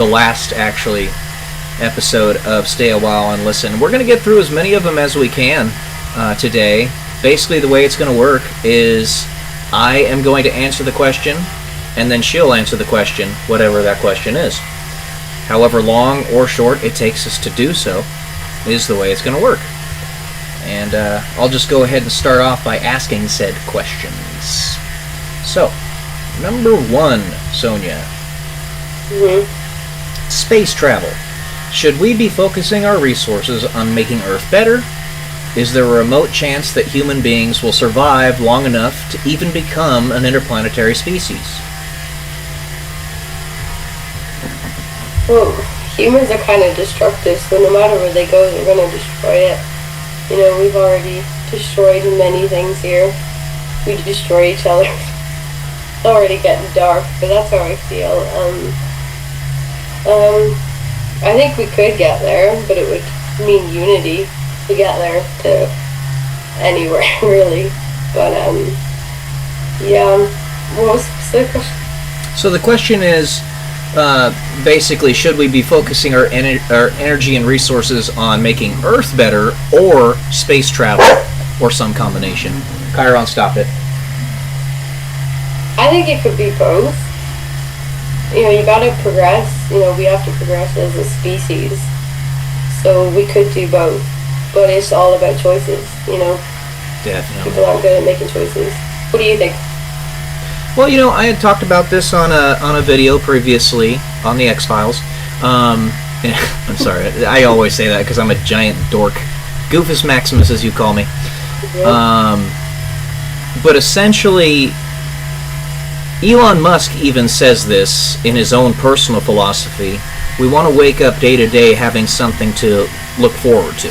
the last, actually, episode of Stay a While and Listen. We're going to get through as many of them as we can today. Basically, the way it's going to work is I am going to answer the question, and then she'll answer the question, whatever that question is. However long or short it takes us to do so is the way it's going to work. And I'll just go ahead and start off by asking said questions. So, number 1, Sonia. Space travel. Should we be focusing our resources on making Earth better? Is there a remote chance that human beings will survive long enough to even become an interplanetary species? Well, humans are kind of destructive, so no matter where they go, they're going to destroy it. You know, we've already destroyed many things here. We destroy each other. It's already getting dark, but that's how I feel. I think we could get there, but it would mean unity to get there to anywhere, really. But, yeah, what was the question? So the question is, basically, should we be focusing our energy and resources on making Earth better, or space travel, or some combination? Chiron, stop it. I think it could be both. You know, you gotta progress. You know, we have to progress as a species. So we could do both. But it's all about choices, you know? Definitely. People aren't good at making choices. What do you think? Well, you know, I had talked about this on a video previously on the X-Files. I'm sorry, I always say that because I'm a giant dork. Goofus Maximus, as you call me. Yeah. But essentially, Elon Musk even says this in his own personal philosophy. We want to wake up day to day having something to look forward to.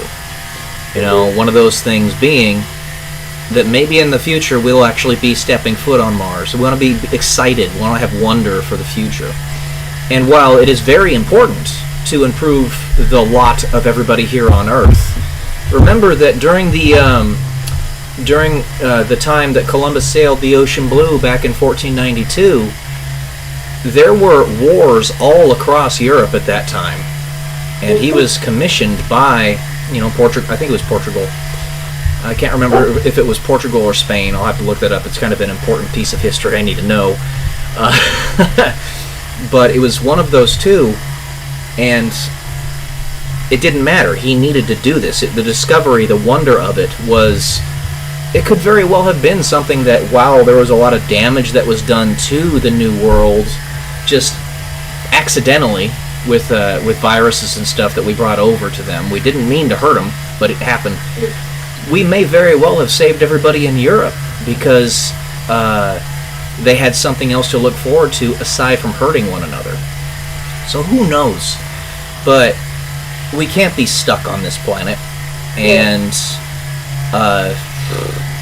You know, one of those things being that maybe in the future we'll actually be stepping foot on Mars. We want to be excited. We want to have wonder for the future. And while it is very important to improve the lot of everybody here on Earth, remember that during the time that Columbus sailed the ocean blue back in 1492, there were wars all across Europe at that time. And he was commissioned by, you know, Portugal. I think it was Portugal. I can't remember if it was Portugal or Spain. I'll have to look that up. It's kind of an important piece of history I need to know. But it was one of those two, and it didn't matter. He needed to do this. The discovery, the wonder of it was, it could very well have been something that, while there was a lot of damage that was done to the New World, just accidentally, with viruses and stuff that we brought over to them. We didn't mean to hurt them, but it happened. We may very well have saved everybody in Europe because they had something else to look forward to aside from hurting one another. So who knows? But we can't be stuck on this planet. And,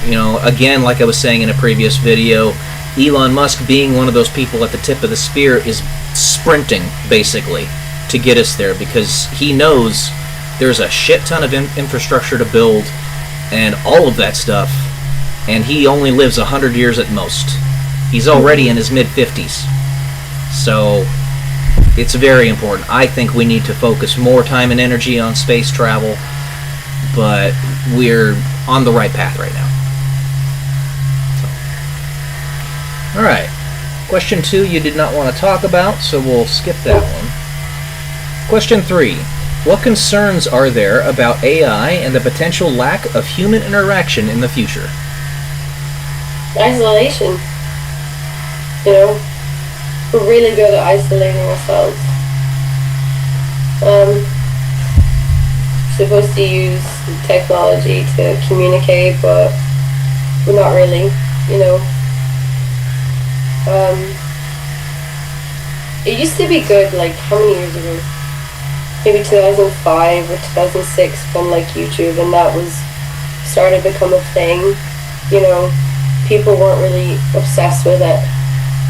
you know, again, like I was saying in a previous video, Elon Musk, being one of those people at the tip of the spear, is sprinting, basically, to get us there because he knows there's a shit ton of infrastructure to build and all of that stuff, and he only lives 100 years at most. He's already in his mid-50s. So, it's very important. I think we need to focus more time and energy on space travel, but we're on the right path right now. So. Alright. Question 2 you did not want to talk about, so we'll skip that one. Question 3. What concerns are there about AI and the potential lack of human interaction in the future? Isolation. You know, we're really good at isolating ourselves. Supposed to use technology to communicate, but we're not really, you know. It used to be good, like, how many years ago? Maybe 2005 or 2006 when, like, YouTube and that was started to become a thing. You know, people weren't really obsessed with it.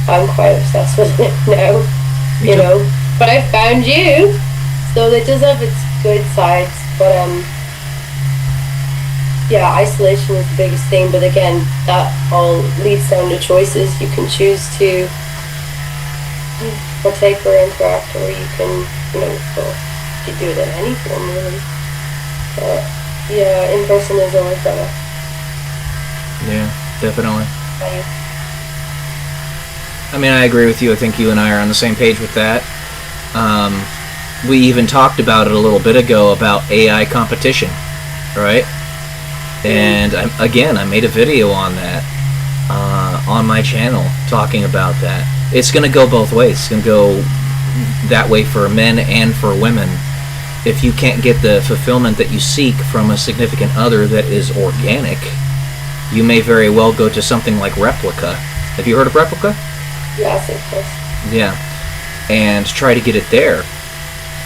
I'm quite obsessed with it now, you know. But I found you, so it does have its good sides. But yeah, isolation is the biggest thing. But again, that all leads down to choices. You can choose to partake or interact, or you can, well, you do it in any form really. But yeah, in person is always better. Yeah, definitely. Right. I mean, I agree with you. I think you and I are on the same page with that. We even talked about it a little bit ago about AI competition, right? And I made a video on that on my channel talking about that. It's going to go both ways. It's going to go that way for men and for women. If you can't get the fulfillment that you seek from a significant other that is organic, you may very well go to something like Replica. Have you heard of Replica? Yes, of course. Yeah. And try to get it there.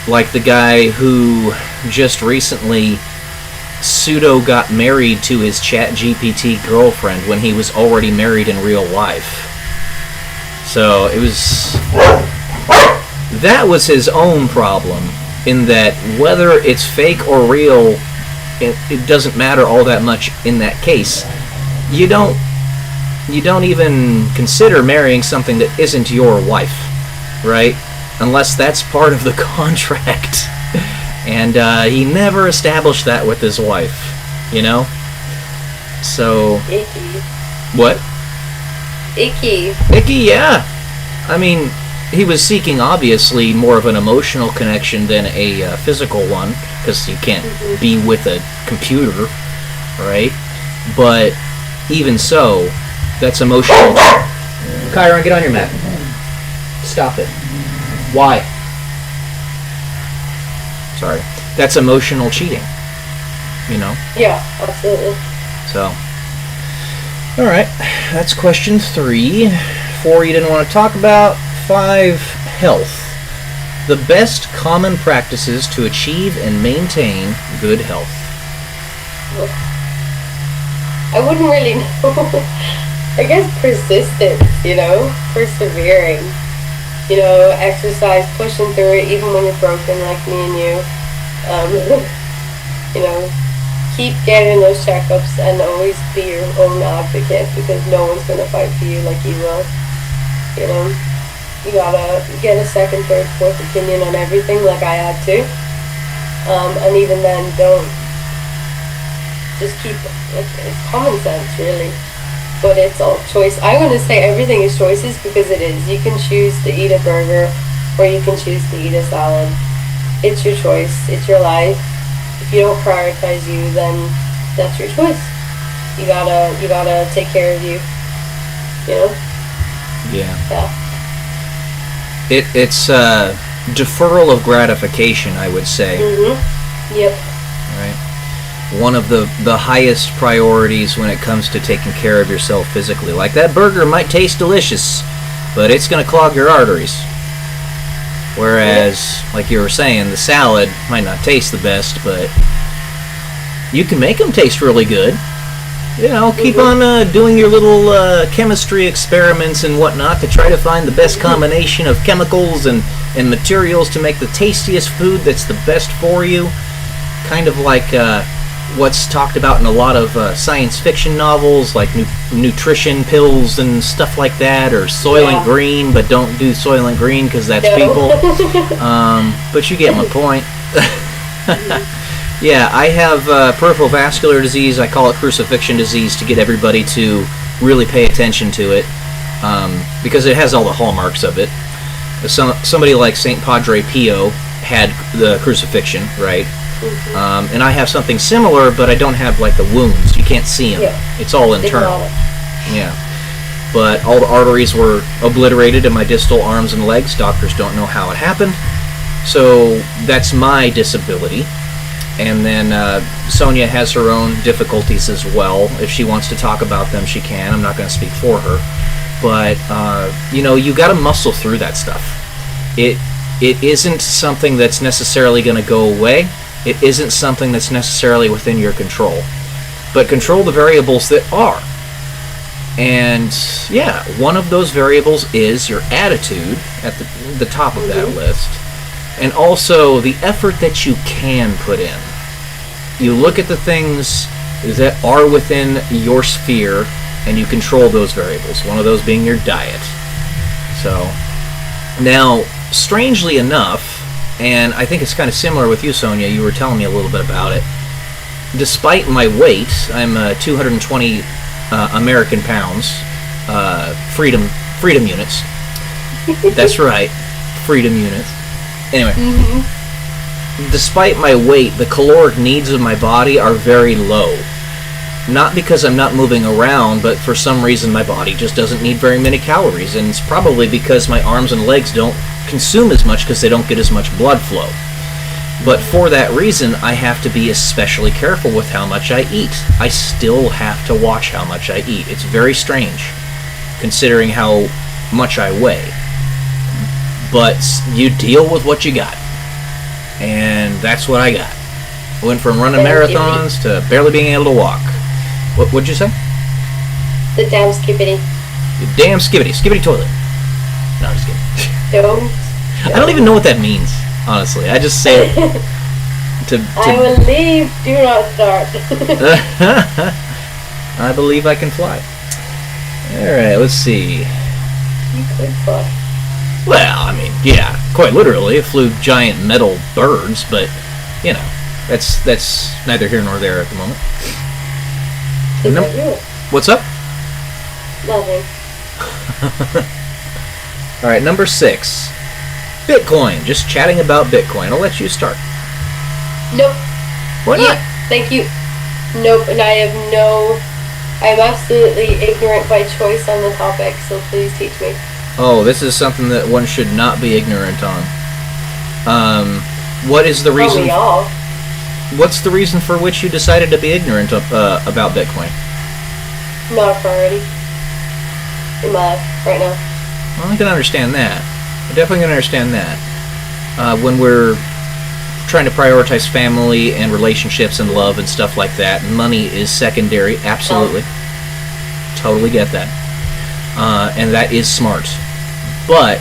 Like the guy who just recently pseudo got married to his ChatGPT girlfriend when he was already married in real life. So that was his own problem, in that whether it's fake or real, it doesn't matter all that much in that case. You don't even consider marrying something that isn't your wife, right? Unless that's part of the contract. And he never established that with his wife, So... Icky. What? Icky. Icky, yeah. I mean, he was seeking, obviously, more of an emotional connection than a physical one, because you can't be with a computer, right? But even so, that's emotional. Chiron, get on your mat. Stop it. Why? Sorry. That's emotional cheating. Yeah, absolutely. So. Alright. That's question 3. 4 you didn't want to talk about. 5, health. The best common practices to achieve and maintain good health. I wouldn't really know. I guess persistence, persevering. Exercise, pushing through it even when you're broken, like me and you. Keep getting those checkups and always be your own advocate, because no one's going to fight for you like you will. You gotta get a second, third, fourth opinion on everything, like I had to. And even then, don't just keep, it's common sense, really. But it's all choice. I'm going to say everything is choices, because it is. You can choose to eat a burger, or you can choose to eat a salad. It's your choice. It's your life. If you don't prioritize you, then that's your choice. You gotta take care of you. Yeah. It's deferral of gratification, I would say. Yep. Right. One of the highest priorities when it comes to taking care of yourself physically. Like, that burger might taste delicious, but it's going to clog your arteries. Whereas, like you were saying, the salad might not taste the best, but you can make them taste really good. Keep on doing your little chemistry experiments and whatnot to try to find the best combination of chemicals and materials to make the tastiest food that's the best for you. Kind of like what's talked about in a lot of science fiction novels, like nutrition pills and stuff like that, or Soylent Green, but don't do Soylent Green because that's people. But you get my point. Yeah, I have peripheral vascular disease. I call it crucifixion disease to get everybody to really pay attention to it, because it has all the hallmarks of it. Somebody like St. Padre Pio had the crucifixion, right? And I have something similar, but I don't have like the wounds. You can't see them. Yeah. It's all internal. Yeah. But all the arteries were obliterated in my distal arms and legs. Doctors don't know how it happened. So that's my disability. And then Sonia has her own difficulties as well. If she wants to talk about them, she can. I'm not going to speak for her. But, you got to muscle through that stuff. It isn't something that's necessarily going to go away. It isn't something that's necessarily within your control. But control the variables that are. And, yeah, one of those variables is your attitude at the top of that list. And also the effort that you can put in. You look at the things that are within your sphere, and you control those variables. One of those being your diet. So, Now, strangely enough, and I think it's kind of similar with you, Sonia, you were telling me a little bit about it. Despite my weight, I'm 220 American pounds, freedom units. That's right, freedom units. Anyway, despite my weight, the caloric needs of my body are very low. Not because I'm not moving around, but for some reason my body just doesn't need very many calories, and it's probably because my arms and legs don't consume as much because they don't get as much blood flow. But for that reason, I have to be especially careful with how much I eat. I still have to watch how much I eat. It's very strange, considering how much I weigh. But you deal with what you got. And that's what I got. I went from running marathons to barely being able to walk. What'd you say? The damn skibbity. The damn skibbity. Skibbity toilet. No, I'm just kidding. Don't. I don't even know what that means, honestly. I just say it to I will leave. Do not start. I believe I can fly. Alright, let's see. You could fly. Well, I mean, yeah, quite literally. It flew giant metal birds, but, you know, that's neither here nor there at the moment. What's up? Nothing. Alright, number 6. Bitcoin. Just chatting about Bitcoin. I'll let you start. Nope. Why not? Thank you. Nope, and I'm absolutely ignorant by choice on the topic, so please teach me. Oh, this is something that one should not be ignorant on. What is the reason? What's the reason for which you decided to be ignorant of, about Bitcoin? Not a priority in my life right now. Well, I can understand that. I definitely can understand that. When we're trying to prioritize family and relationships and love and stuff like that, money is secondary. Absolutely. Totally get that. And that is smart. But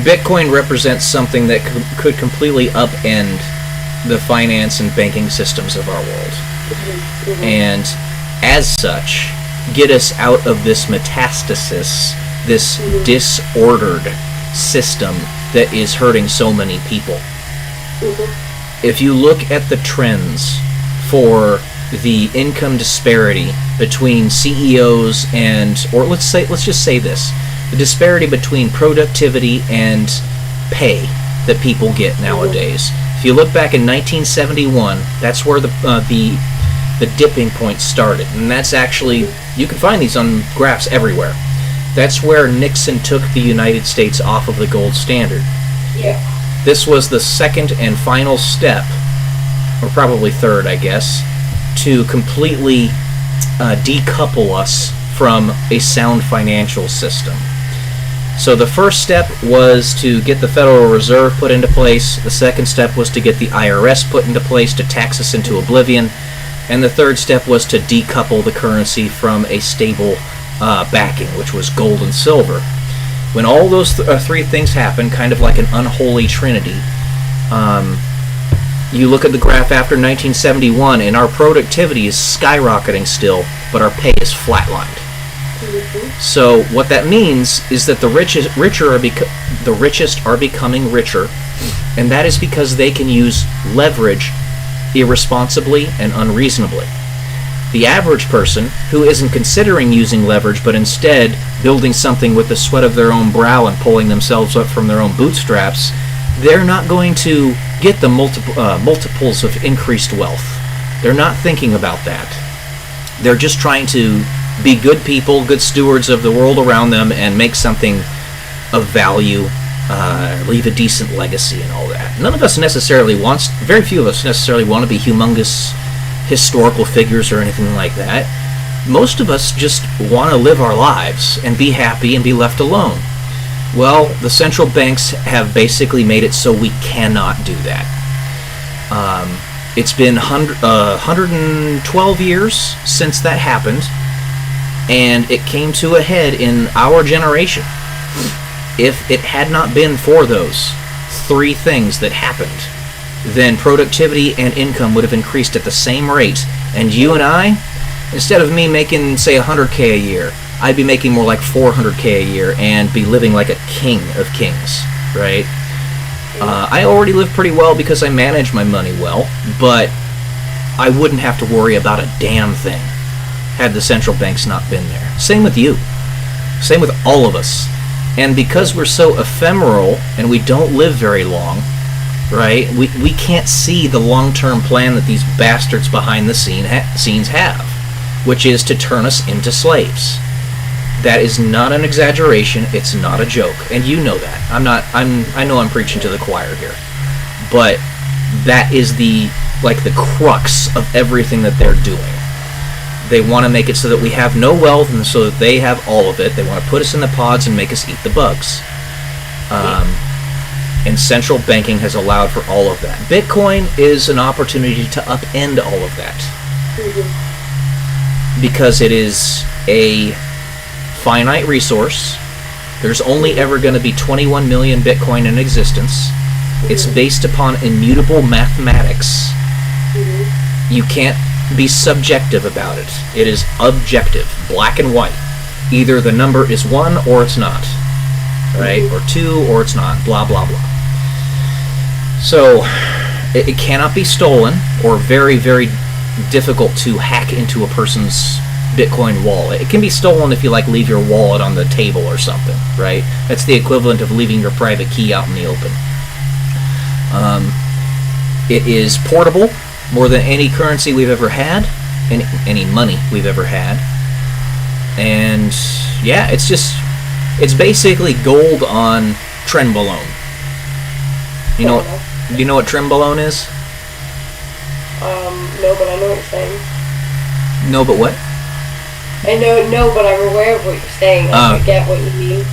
Bitcoin represents something that could completely upend the finance and banking systems of our world. And as such, get us out of this metastasis, this disordered system that is hurting so many people. If you look at the trends for the income disparity between CEOs and, or let's just say this, the disparity between productivity and pay that people get nowadays. If you look back in 1971, that's where the dipping point started, and that's actually, you can find these on graphs everywhere. That's where Nixon took the United States off of the gold standard. Yeah. This was the second and final step, or probably third, I guess, to completely decouple us from a sound financial system. So the first step was to get the Federal Reserve put into place. The second step was to get the IRS put into place to tax us into oblivion. And the third step was to decouple the currency from a stable backing, which was gold and silver. When all those three things happen, kind of like an unholy trinity, you look at the graph after 1971, and our productivity is skyrocketing still, but our pay is flatlined. So what that means is that the richest are becoming richer, and that is because they can use leverage irresponsibly and unreasonably. The average person who isn't considering using leverage but instead building something with the sweat of their own brow and pulling themselves up from their own bootstraps, they're not going to get the multiples of increased wealth. They're not thinking about that. They're just trying to be good people, good stewards of the world around them, and make something of value, leave a decent legacy and all that. None of us necessarily very few of us necessarily want to be humongous historical figures or anything like that. Most of us just want to live our lives and be happy and be left alone. Well, the central banks have basically made it so we cannot do that. It's been 112 years since that happened, and it came to a head in our generation. If it had not been for those three things that happened, then productivity and income would have increased at the same rate, and you and I, instead of me making, say, $100K a year, I'd be making more like $400K a year and be living like a king of kings, right? I already live pretty well because I manage my money well, but I wouldn't have to worry about a damn thing had the central banks not been there. Same with you. Same with all of us. And because we're so ephemeral and we don't live very long, right, we can't see the long-term plan that these bastards behind the scenes have, which is to turn us into slaves. That is not an exaggeration. It's not a joke, and you know that. I know I'm preaching to the choir here, but that is the crux of everything that they're doing. They want to make it so that we have no wealth, and so that they have all of it. They want to put us in the pods and make us eat the bugs. And central banking has allowed for all of that. Bitcoin is an opportunity to upend all of that, because it is a finite resource. There's only ever going to be 21 million Bitcoin in existence. It's based upon immutable mathematics. You can't be subjective about it. It is objective, black and white. Either the number is 1 or it's not, right? Or 2 or it's not, blah, blah, blah. So it cannot be stolen, or very, very difficult to hack into a person's Bitcoin wallet. It can be stolen if you leave your wallet on the table or something, right? That's the equivalent of leaving your private key out in the open. It is portable, more than any currency we've ever had, any money we've ever had. And yeah, it's basically gold on trenbolone. Do you know what trenbolone is? No, but I know what you're saying. No, but what? I know, but I'm aware of what you're saying. I forget what you mean.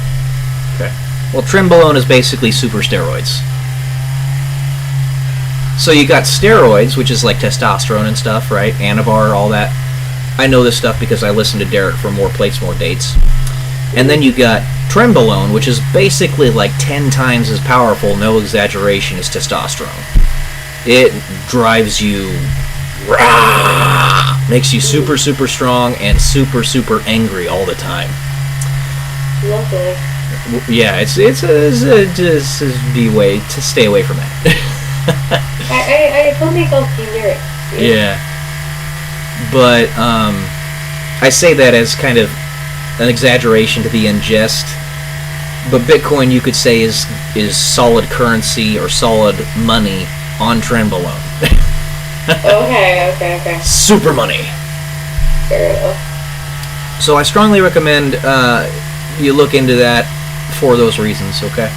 Okay. Well, trenbolone is basically super steroids. So you got steroids, which is like testosterone and stuff, right? Anavar, all that. I know this stuff because I listened to Derek for More Plates, More Dates. And then you got trenbolone, which is basically like 10 times as powerful, no exaggeration, as testosterone. It drives you, makes you super, super strong and super, super angry all the time. Lovely. Yeah, it's the way to stay away from that. I don't think I'll be near it. Yeah. But I say that as kind of an exaggeration to be in jest. But Bitcoin, you could say, is solid currency or solid money on trenbolone. Okay. Super money. Fair enough. So I strongly recommend you look into that for those reasons, okay?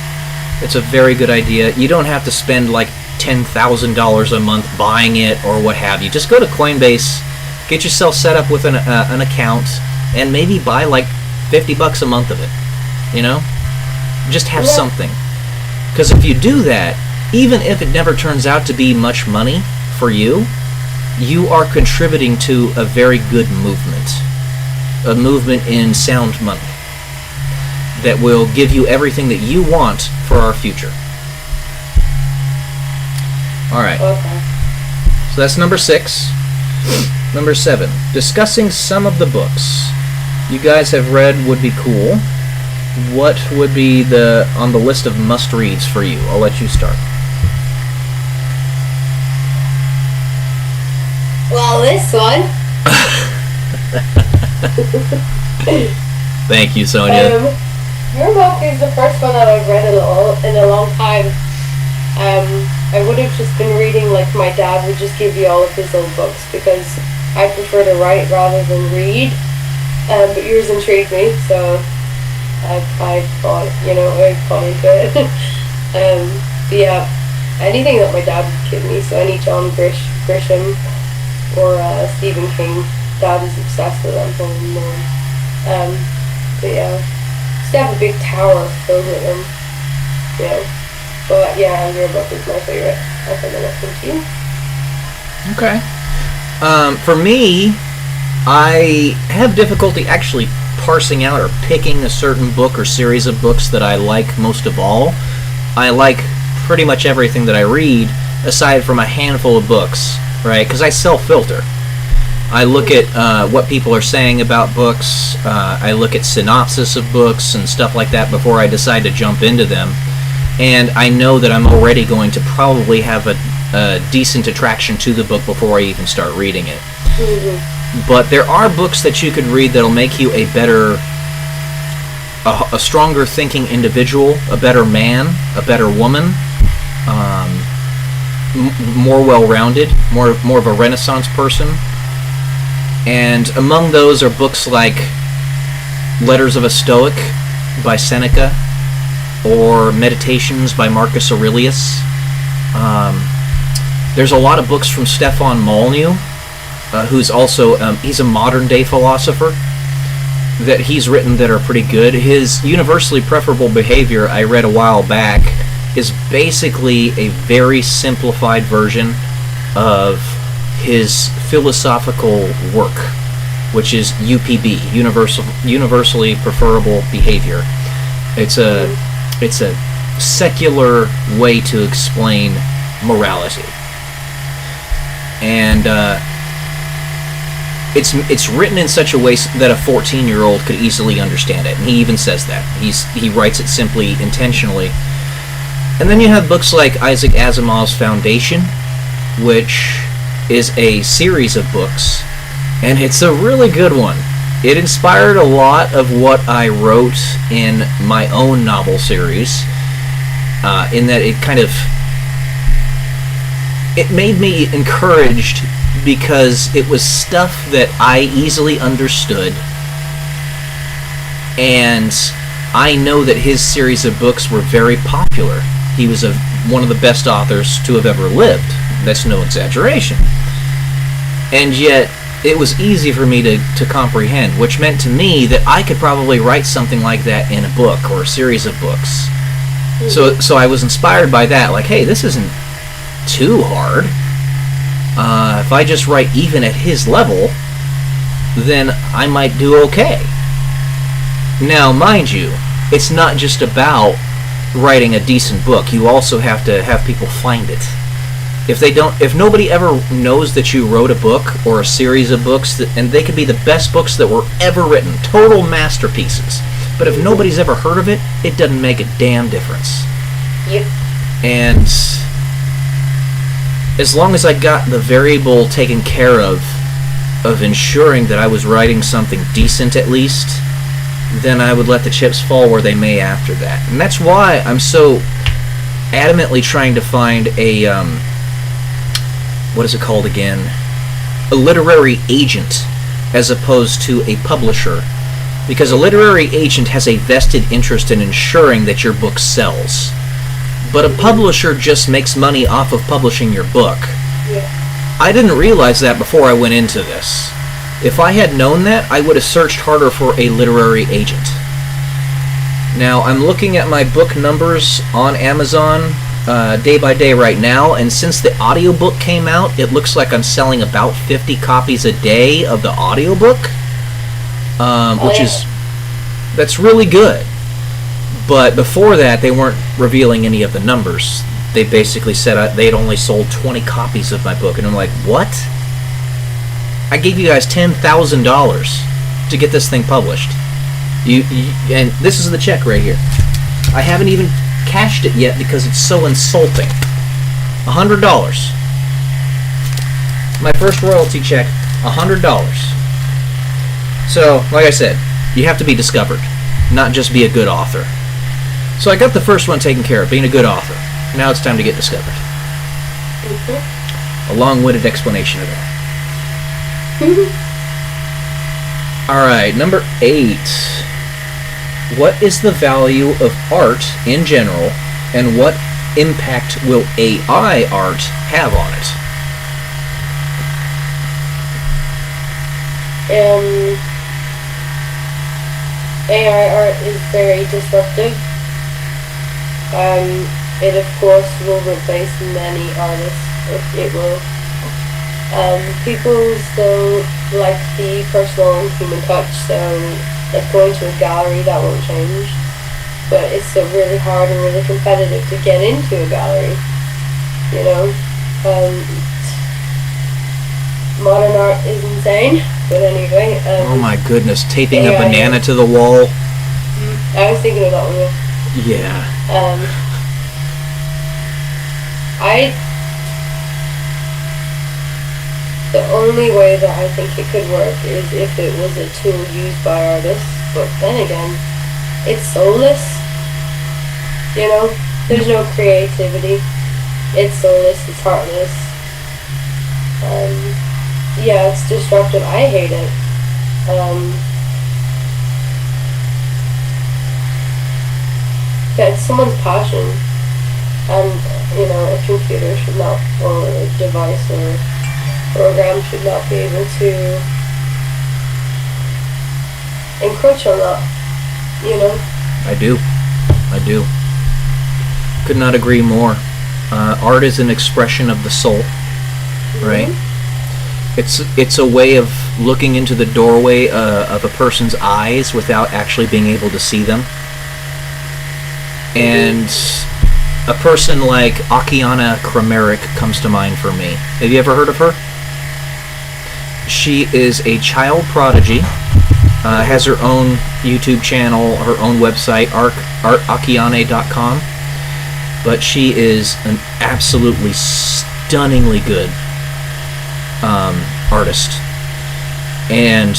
It's a very good idea. You don't have to spend like $10,000 a month buying it or what have you. Just go to Coinbase, get yourself set up with an account, and maybe buy like $50 a month of it. You know? Just have something. Because if you do that, even if it never turns out to be much money for you, you are contributing to a very good movement. A movement in sound money that will give you everything that you want for our future. Alright. Okay. So that's number 6. Number 7. Discussing some of the books you guys have read would be cool. What would be on the list of must-reads for you? I'll let you start. Well, this one. Thank you, Sonia. Your book is the first one that I've read in a long time. I would have just been reading, like my dad would just give you all of his old books, because I prefer to write rather than read. But yours intrigued me, so I bought into it. But yeah, anything that my dad would give me, so any John Grisham or Stephen King, Dad is obsessed with them from more. But yeah, just have a big tower filled with them. Yeah. But yeah, your book is my favorite. I'll send it up to you. Okay. For me, I have difficulty actually parsing out or picking a certain book or series of books that I like most of all. I like pretty much everything that I read, aside from a handful of books, right? Because I self-filter. I look at what people are saying about books. I look at synopsis of books and stuff like that before I decide to jump into them. And I know that I'm already going to probably have a decent attraction to the book before I even start reading it. Mm-hmm. But there are books that you could read that'll make you a better, a stronger thinking individual, a better man, a better woman, more well-rounded, more of a Renaissance person. And among those are books like Letters of a Stoic by Seneca, or Meditations by Marcus Aurelius. There's a lot of books from Stefan Molyneux, who's also he's a modern-day philosopher, that he's written that are pretty good. His Universally Preferable Behavior, I read a while back, is basically a very simplified version of his philosophical work, which is UPB, Universally Preferable Behavior. It's a secular way to explain morality, and it's written in such a way that a 14-year-old could easily understand it, and he even says that. He writes it simply, intentionally. And then you have books like Isaac Asimov's Foundation, which is a series of books, and it's a really good one. It inspired a lot of what I wrote in my own novel series, in that it made me encouraged, because it was stuff that I easily understood, and I know that his series of books were very popular. He was one of the best authors to have ever lived. That's no exaggeration. And yet, it was easy for me to comprehend, which meant to me that I could probably write something like that in a book or a series of books. Mm-hmm. So I was inspired by that, like, hey, this isn't too hard. If I just write even at his level, then I might do okay. Now, mind you, it's not just about writing a decent book. You also have to have people find it. If nobody ever knows that you wrote a book or a series of books, and they could be the best books that were ever written, total masterpieces, but if nobody's ever heard of it, it doesn't make a damn difference. Yep. And as long as I got the variable taken care of ensuring that I was writing something decent at least, then I would let the chips fall where they may after that. And that's why I'm so adamantly trying to find a, what is it called again? A literary agent, as opposed to a publisher. Because a literary agent has a vested interest in ensuring that your book sells. But a publisher just makes money off of publishing your book. Yeah. I didn't realize that before I went into this. If I had known that, I would have searched harder for a literary agent. Now, I'm looking at my book numbers on Amazon day by day right now, and since the audiobook came out, it looks like I'm selling about 50 copies a day of the audiobook, that's really good. But before that, they weren't revealing any of the numbers. They basically said they had only sold 20 copies of my book, and I'm like, what? I gave you guys $10,000 to get this thing published. And this is the check right here. I haven't even cashed it yet because it's so insulting. $100. My first royalty check, $100. So, like I said, you have to be discovered, not just be a good author. So I got the first one taken care of, being a good author. Now it's time to get discovered. A long-winded explanation of that. Alright, number 8. What is the value of art in general, and what impact will AI art have on it? AI art is very disruptive. It of course will replace many artists. It will. People still like the personal and human touch, so like going to a gallery, that won't change. But it's still really hard and really competitive to get into a gallery, you know? modern art is insane. But anyway, oh my goodness, taping a AI banana to the wall. I was thinking of that one. Yeah. The only way that I think it could work is if it was a tool used by artists. But then again, it's soulless. You know, there's no creativity. It's soulless. It's heartless. Yeah, it's destructive. I hate it. Yeah, it's someone's passion, and you know, a computer should not, or a device or program should not be able to encroach on that. You know. I do. Could not agree more. Art is an expression of the soul, right? It's a way of looking into the doorway of a person's eyes without actually being able to see them. And a person like Akiana Krameric comes to mind for me. Have you ever heard of her? She is a child prodigy, has her own YouTube channel, her own website, artakiane.com. But she is an absolutely stunningly good artist. And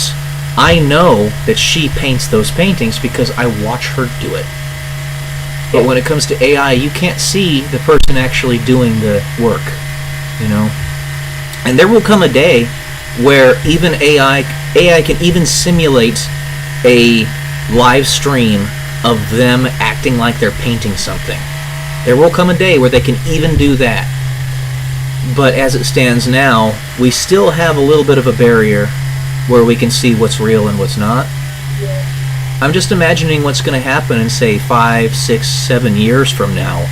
I know that she paints those paintings because I watch her do it. But when it comes to AI, you can't see the person actually doing the work, you know. And there will come a day where even AI can even simulate a live stream of them acting like they're painting something. There will come a day where they can even do that. But as it stands now, we still have a little bit of a barrier where we can see what's real and what's not. Yeah. I'm just imagining what's going to happen in, say, 5, 6, 7 years from now,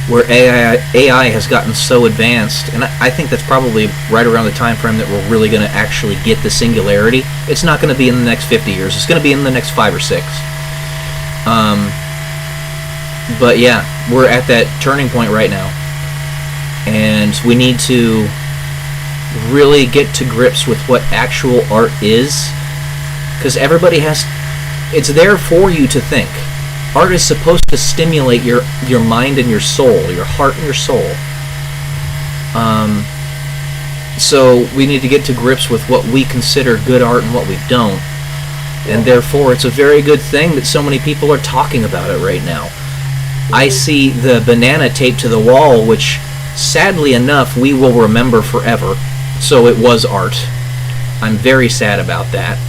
where AI has gotten so advanced, and I think that's probably right around the time frame that we're really going to actually get the singularity. It's not going to be in the next 50 years. It's going to be in the next 5 or 6. But yeah, we're at that turning point right now, and we need to really get to grips with what actual art is, because everybody has. It's there for you to think. Art is supposed to stimulate your mind and your soul, your heart and your soul. So we need to get to grips with what we consider good art and what we don't. And therefore, it's a very good thing that so many people are talking about it right now. I see the banana taped to the wall, which, sadly enough, we will remember forever. So it was art. I'm very sad about that.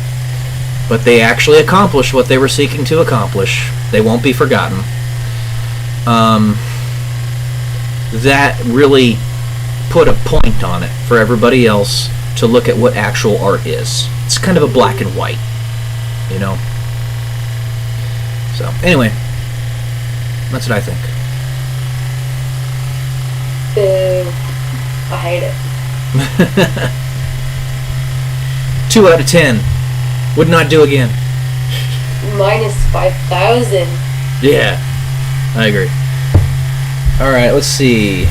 But they actually accomplished what they were seeking to accomplish. They won't be forgotten. That really put a point on it for everybody else to look at what actual art is. It's kind of a black and white, you know? So, anyway, that's what I think. Boo. I hate it. 2 out of 10. Would not do again. Minus 5,000. Yeah, I agree. Alright, let's see.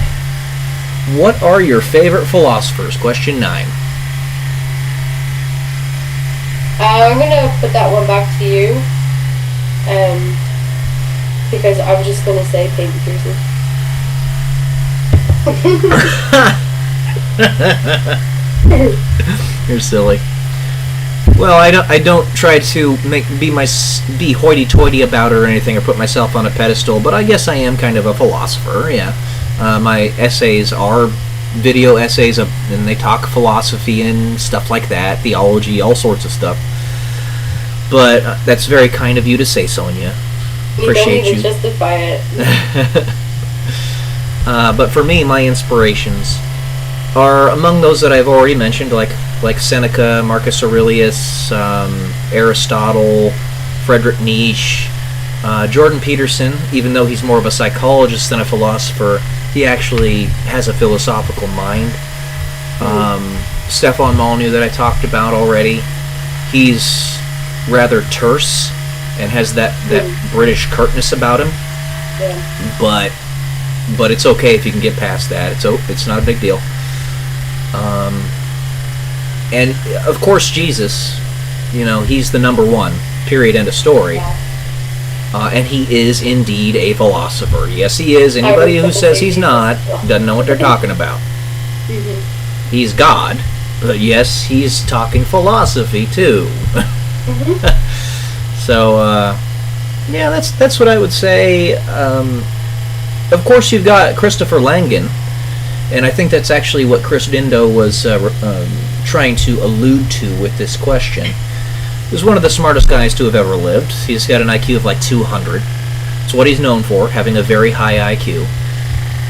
What are your favorite philosophers? Question 9. I'm gonna put that one back to you. Because I'm just gonna say Peyton Pearson. You're silly. Well, I don't try to be hoity-toity about it or anything, or put myself on a pedestal, but I guess I am kind of a philosopher. Yeah, my essays are video essays, and they talk philosophy and stuff like that, theology, all sorts of stuff. But that's very kind of you to say, Sonia. Appreciate you. You don't even justify it. But for me, my inspirations are among those that I've already mentioned, like Seneca, Marcus Aurelius, Aristotle, Friedrich Nietzsche, Jordan Peterson. Even though he's more of a psychologist than a philosopher, he actually has a philosophical mind. Stefan Molyneux, that I talked about already, he's rather terse and has that British curtness about him. Yeah. But it's okay if you can get past that. It's not a big deal. And of course, Jesus, he's the number one. Period. End of story. Yeah. And he is indeed a philosopher. Yes, he is. Anybody who says he's not doesn't know what they're talking about. Mm-hmm. He's God, but yes, he's talking philosophy too. Mm-hmm. So, yeah, that's what I would say. Of course, you've got Christopher Langan, and I think that's actually what Chris Dindo was trying to allude to with this question. He's one of the smartest guys to have ever lived. He's got an IQ of like 200. It's what he's known for, having a very high IQ.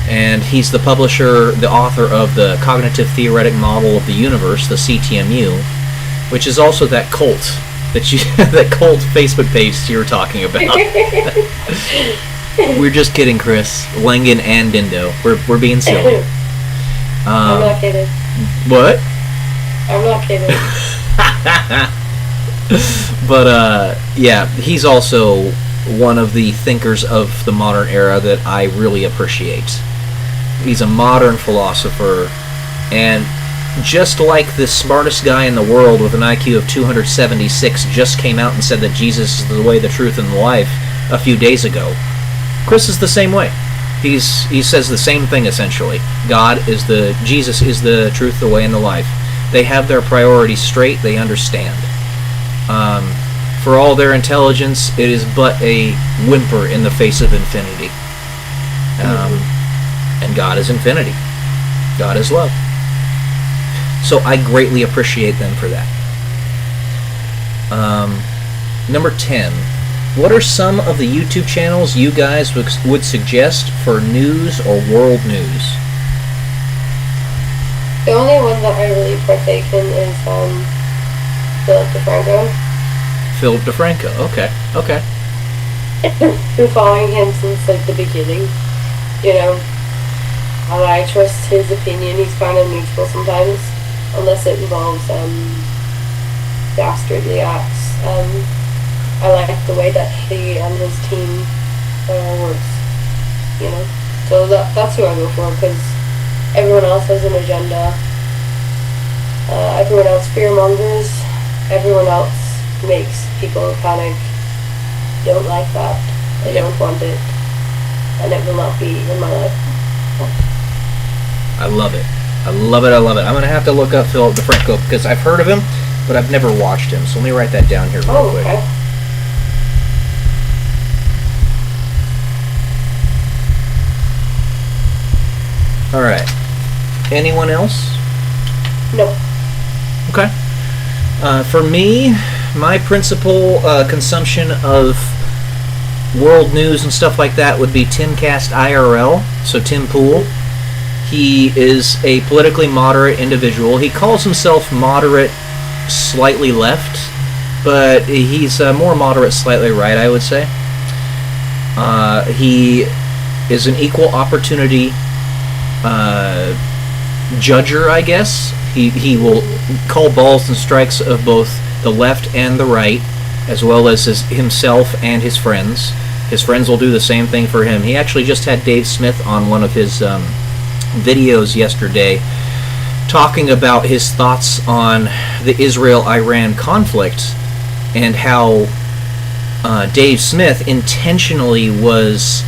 And he's the publisher, the author of the Cognitive Theoretic Model of the Universe, the CTMU, which is also that cult that cult Facebook page you were talking about. We're just kidding, Chris. Langan and Dindo. We're being silly. I'm not kidding. What? I'm not kidding. But yeah, he's also one of the thinkers of the modern era that I really appreciate. He's a modern philosopher, and just like the smartest guy in the world with an IQ of 276 just came out and said that Jesus is the way, the truth, and the life a few days ago, Chris is the same way. He says the same thing essentially. Jesus is the truth, the way, and the life. They have their priorities straight. They understand. For all their intelligence, it is but a whimper in the face of infinity. And God is infinity. God is love. So I greatly appreciate them for that. Number 10. What are some of the YouTube channels you guys would suggest for news or world news? The only one that I really partake in is Philip DeFranco. Philip DeFranco. Okay. Been following him since like the beginning, and I trust his opinion. He's kind of neutral sometimes, unless it involves dastardly acts. I like the way that he and his team works, so that's who I go for, because everyone else has an agenda. Everyone else fearmongers. Everyone else makes people panic. Don't like that. I don't want it. And it will not be in my life. I love it. I love it. I'm going to have to look up Philip DeFranco because I've heard of him, but I've never watched him. So let me write that down here real quick. Okay. All right. Anyone else? No. Okay. For me, my principal consumption of world news and stuff like that would be Timcast IRL, so Tim Pool. He is a politically moderate individual. He calls himself moderate, slightly left, but he's more moderate, slightly right, I would say. He is an equal opportunity judger, I guess. He will call balls and strikes of both the left and the right, as well as himself and his friends. His friends will do the same thing for him. He actually just had Dave Smith on one of his videos yesterday talking about his thoughts on the Israel-Iran conflict and how Dave Smith intentionally was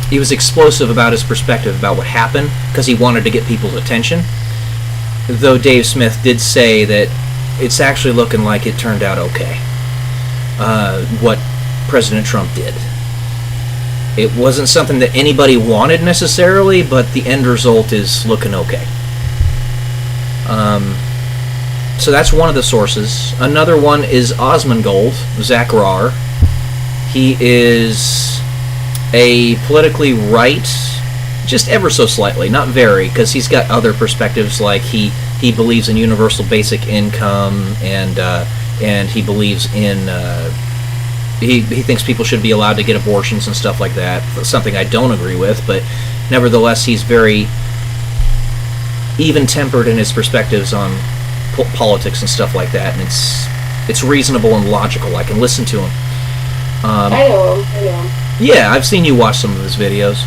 he was explosive about his perspective about what happened because he wanted to get people's attention, though Dave Smith did say that it's actually looking like it turned out okay, what President Trump did. It wasn't something that anybody wanted necessarily, but the end result is looking okay. So that's one of the sources. Another one is Osmongold, Zach Rahr. He is a politically right, just ever so slightly, not very, because he's got other perspectives, like he believes in universal basic income, and he believes in he thinks people should be allowed to get abortions and stuff like that. Something I don't agree with, but nevertheless, he's very even-tempered in his perspectives on politics and stuff like that, and it's reasonable and logical. I can listen to him. I know him. Yeah, I've seen you watch some of his videos.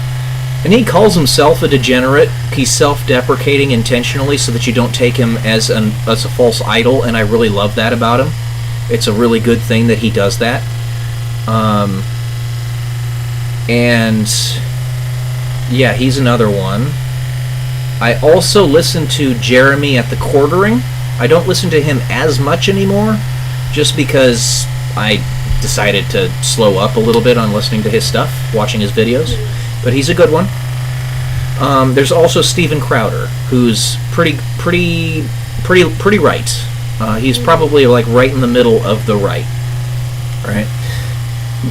And he calls himself a degenerate. He's self-deprecating intentionally so that you don't take him as a false idol, and I really love that about him. It's a really good thing that he does that. And yeah, he's another one. I also listen to Jeremy at the Quartering. I don't listen to him as much anymore, just because I decided to slow up a little bit on listening to his stuff, watching his videos. But he's a good one. There's also Steven Crowder, who's pretty right. He's probably like right in the middle of the right.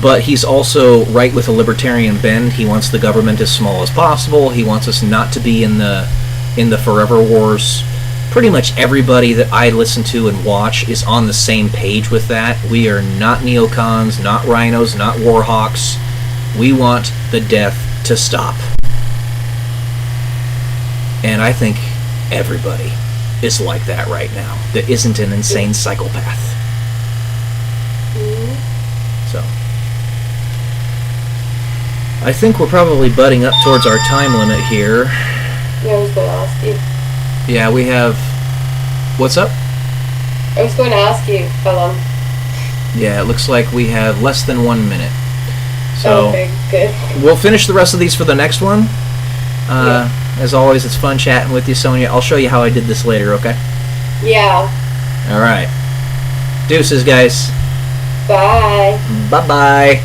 But he's also right with a libertarian bend. He wants the government as small as possible. He wants us not to be in the forever wars. Pretty much everybody that I listen to and watch is on the same page with that. We are not neocons, not rhinos, not warhawks. We want the death to stop. And I think everybody is like that right now. That isn't an insane psychopath. So I think we're probably butting up towards our time limit here. Yeah, I was going to ask you. Yeah, we have... What's up? I was going to ask you how long. Yeah, it looks like we have less than 1 minute. So okay, good. We'll finish the rest of these for the next one. As always, it's fun chatting with you, Sonia. I'll show you how I did this later, okay? Yeah. All right. Deuces, guys. Bye. Bye-bye.